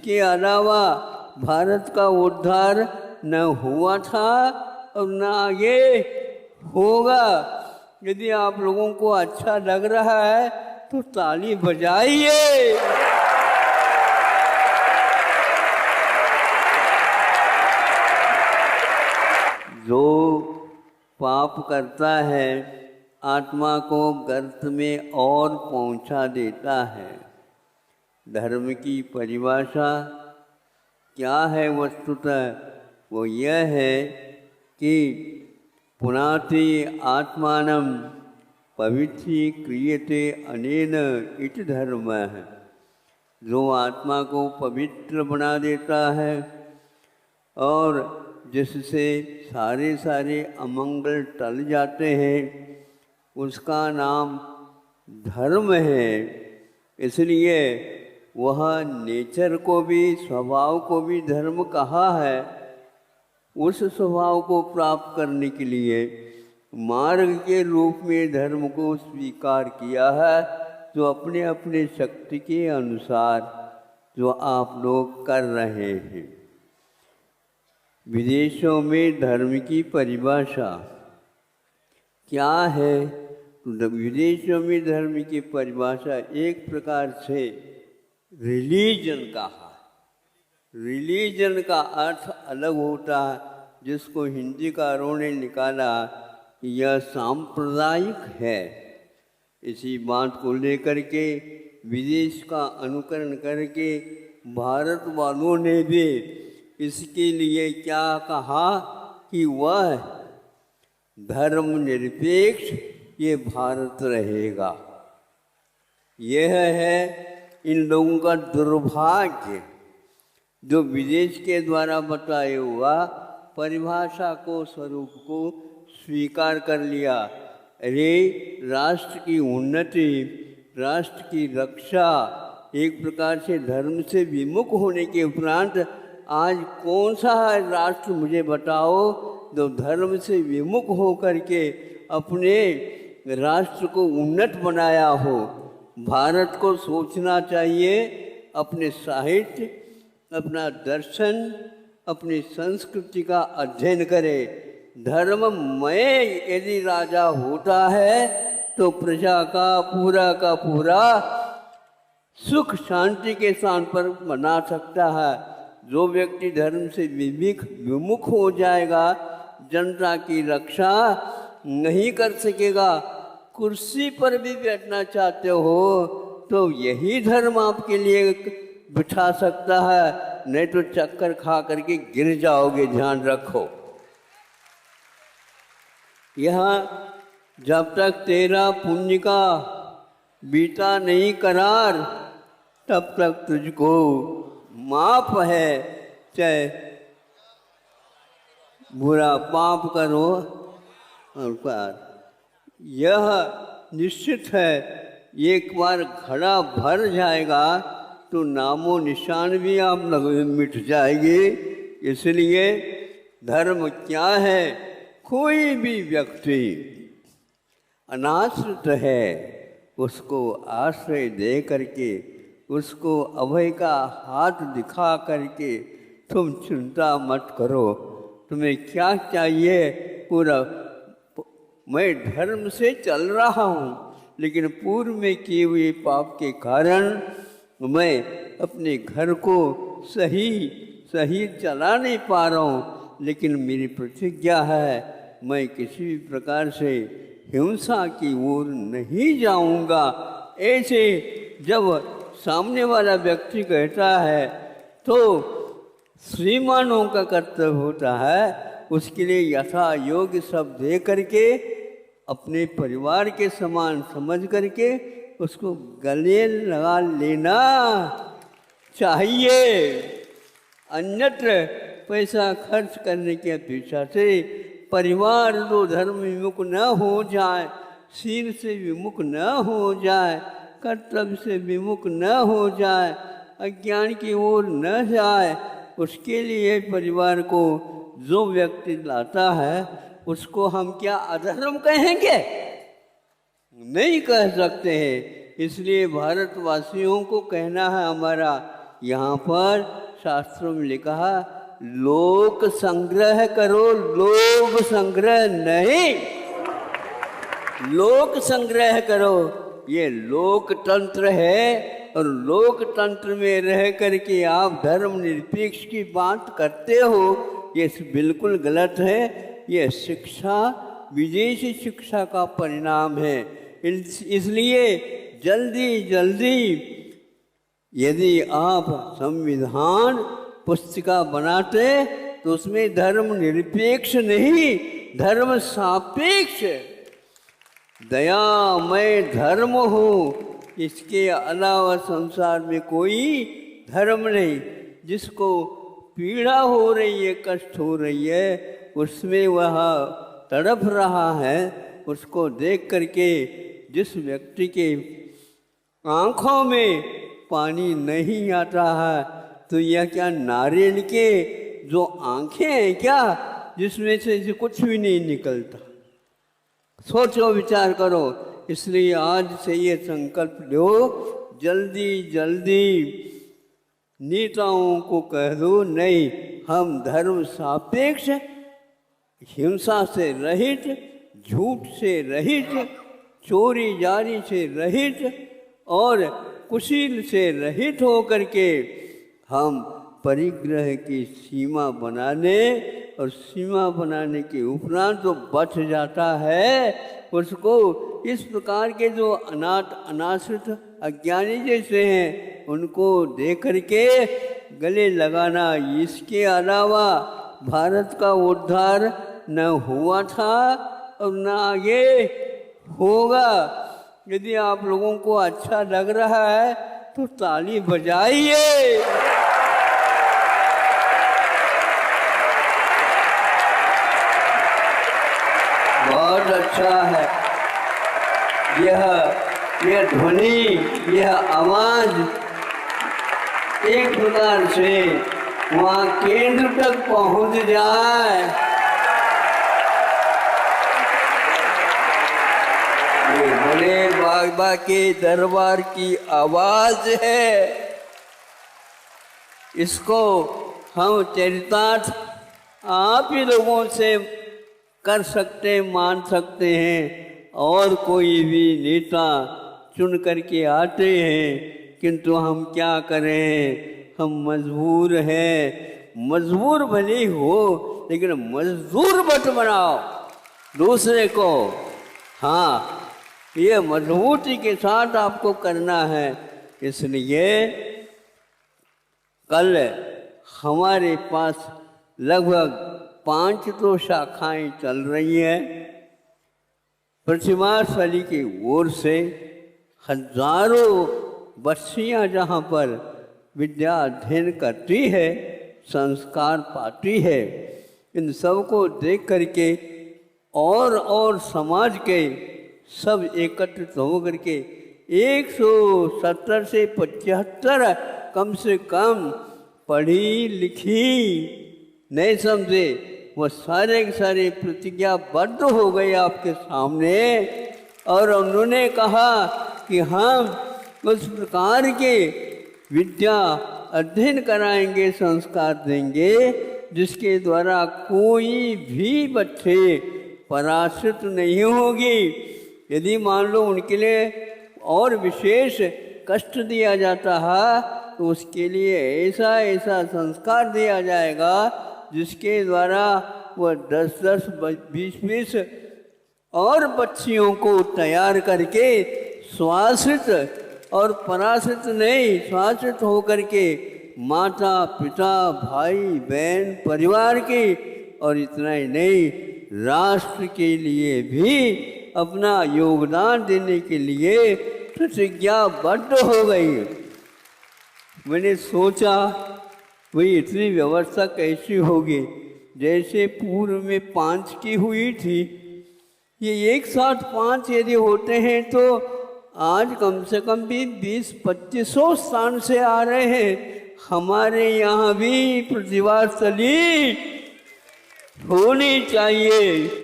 इसके अलावा भारत का उद्धार न हुआ था और न आगे होगा। यदि आप लोगों को अच्छा लग रहा है तो ताली बजाइए। जो पाप करता है आत्मा को गर्त में और पहुंचा देता है। धर्म की परिभाषा क्या है वस्तुतः? वो यह है कि पुनाति आत्मानं पवित्रीक्रियते अनेन इति धर्म है। जो आत्मा को पवित्र बना देता है और जिससे सारे अमंगल टल जाते हैं, उसका नाम धर्म है। इसलिए वह नेचर को भी, स्वभाव को भी धर्म कहा है। उस स्वभाव को प्राप्त करने के लिए मार्ग के रूप में धर्म को स्वीकार किया है, जो अपने अपने शक्ति के अनुसार जो आप लोग कर रहे हैं। विदेशों में धर्म की परिभाषा क्या है? तो विदेशों में धर्म की परिभाषा एक प्रकार से रिलीजन का है। रिलीजन का अर्थ अलग होता है, जिसको हिंदीकारों ने निकाला यह सांप्रदायिक है। इसी बात को लेकर के विदेश का अनुकरण करके भारत वालों ने भी इसके लिए क्या कहा कि वह धर्मनिरपेक्ष ये भारत रहेगा। यह है इन लोगों का दुर्भाग्य, जो विदेश के द्वारा बताए हुआ परिभाषा को, स्वरूप को स्वीकार कर लिया। अरे राष्ट्र की उन्नति, राष्ट्र की रक्षा एक प्रकार से धर्म से विमुख होने के उपरांत आज कौन सा राष्ट्र मुझे बताओ जो धर्म से विमुख हो करके अपने राष्ट्र को उन्नत बनाया हो। भारत को सोचना चाहिए, अपने साहित्य, अपना दर्शन, अपनी संस्कृति का अध्ययन करे। धर्ममय यदि राजा होता है तो प्रजा का पूरा सुख शांति के स्थान पर बना सकता है। जो व्यक्ति धर्म से विमुख हो जाएगा, जनता की रक्षा नहीं कर सकेगा। कुर्सी पर भी बैठना चाहते हो तो यही धर्म आपके लिए बिठा सकता है, नहीं तो चक्कर खा करके गिर जाओगे, ध्यान रखो। यहाँ जब तक तेरा पुण्य का बीता नहीं करार, तब तक तुझको माफ है। चाहे बुरा पाप करो और पार। यह निश्चित है, एक बार घड़ा भर जाएगा तो नामो निशान भी आप मिट जाएगी। इसलिए धर्म क्या है? कोई भी व्यक्ति अनाश्रित है, उसको आश्रय दे करके, उसको अभय का हाथ दिखा करके तुम चिंता मत करो, तुम्हें क्या चाहिए। पूरा मैं धर्म से चल रहा हूँ, लेकिन पूर्व में किए हुए पाप के कारण मैं अपने घर को सही चला नहीं पा रहा हूँ। लेकिन मेरी प्रतिज्ञा है, मैं किसी भी प्रकार से हिंसा की ओर नहीं जाऊंगा। ऐसे जब सामने वाला व्यक्ति कहता है तो श्रीमानों का कर्तव्य होता है उसके लिए यथा योग्य सब दे करके, अपने परिवार के समान समझ करके उसको गले लगा लेना चाहिए। अन्यत्र पैसा खर्च करने की अपेक्षा से परिवार तो धर्म विमुख न हो जाए, शील से विमुख न हो जाए, कर्तव्य से विमुख न हो जाए, अज्ञान की ओर न जाए, उसके लिए परिवार को जो व्यक्ति लाता है उसको हम क्या अधर्म कहेंगे? नहीं कह सकते हैं। इसलिए भारतवासियों को कहना है हमारा यहाँ पर शास्त्रों में लिखा है लोक संग्रह करो, लोक संग्रह नहीं, लोक संग्रह करो। ये लोकतंत्र है और लोकतंत्र में रह करके आप धर्म निरपेक्ष की बात करते हो, ये बिल्कुल गलत है। ये शिक्षा विदेशी शिक्षा का परिणाम है। इसलिए जल्दी जल्दी यदि आप संविधान पुस्तिका बनाते तो उसमें धर्म निरपेक्ष नहीं, धर्म सापेक्ष दयामय धर्म हो, इसके अलावा संसार में कोई धर्म नहीं। जिसको पीड़ा हो रही है, कष्ट हो रही है, उसमें वह तड़प रहा है, उसको देख करके जिस व्यक्ति के आँखों में पानी नहीं आता है, तो यह क्या नारियल के जो आँखें हैं क्या, जिसमें से कुछ भी नहीं निकलता? सोचो, विचार करो। इसलिए आज से ये संकल्प लो, जल्दी जल्दी नेताओं को कह दो नहीं, हम धर्म सापेक्ष, हिंसा से रहित, झूठ से रहित, चोरी जारी से रहित और कुशील से रहित होकर के हम परिग्रह की सीमा बनाने और सीमा बनाने के उपरांत जो बच जाता है उसको इस प्रकार के जो अनाथ अनाश्रित अज्ञानी जैसे हैं उनको देख करके गले लगाना। इसके अलावा भारत का उद्धार न हुआ था और न आगे होगा। यदि आप लोगों को अच्छा लग रहा है तो ताली बजाइए। बहुत अच्छा है। यह ध्वनि, यह आवाज एक प्रकार से वहाँ केंद्र तक पहुँच जाए। ये भोले बाबा के दरबार की आवाज है। इसको हम चरितार्थ आप ही लोगों से कर सकते, मान सकते हैं। और कोई भी नेता चुन करके आते हैं, किंतु हम क्या करें, हम मजबूर हैं। मजबूर भले हो लेकिन मजदूर मत बनाओ दूसरे को। हाँ, ये मजबूती के साथ आपको करना है। इसलिए कल हमारे पास लगभग 5 तो शाखाएं चल रही हैं। प्रतिमास्थली की ओर से हजारों बच्चियां जहाँ पर विद्या अध्ययन करती है, संस्कार पाती है, इन सबको देख करके और समाज के सब एकत्रित हो करके 170 से 75 कम से कम पढ़ी लिखी नहीं समझे वो सारे के सारे प्रतिज्ञाबद्ध हो गए आपके सामने। और उन्होंने कहा कि हम उस प्रकार के विद्या अध्ययन कराएंगे, संस्कार देंगे जिसके द्वारा कोई भी बच्चे पराश्रित नहीं होगी। यदि मान लो उनके लिए और विशेष कष्ट दिया जाता है तो उसके लिए ऐसा ऐसा संस्कार दिया जाएगा जिसके द्वारा वह 10-10, 20-20 और बच्चियों को तैयार करके स्वाश्रित और पराश्रित नहीं, स्वाश्रित होकर के माता पिता भाई बहन परिवार की और इतना ही नहीं, राष्ट्र के लिए भी अपना योगदान देने के लिए प्रतिज्ञाबद्ध हो गई। मैंने सोचा वही इतनी व्यवस्था कैसी होगी, जैसे पूर्व में 5 की हुई थी, ये एक साथ 5 यदि होते हैं तो आज कम से कम भी 20-25 स्थान से आ रहे हैं। हमारे यहाँ भी प्रतिभास्थली होनी चाहिए।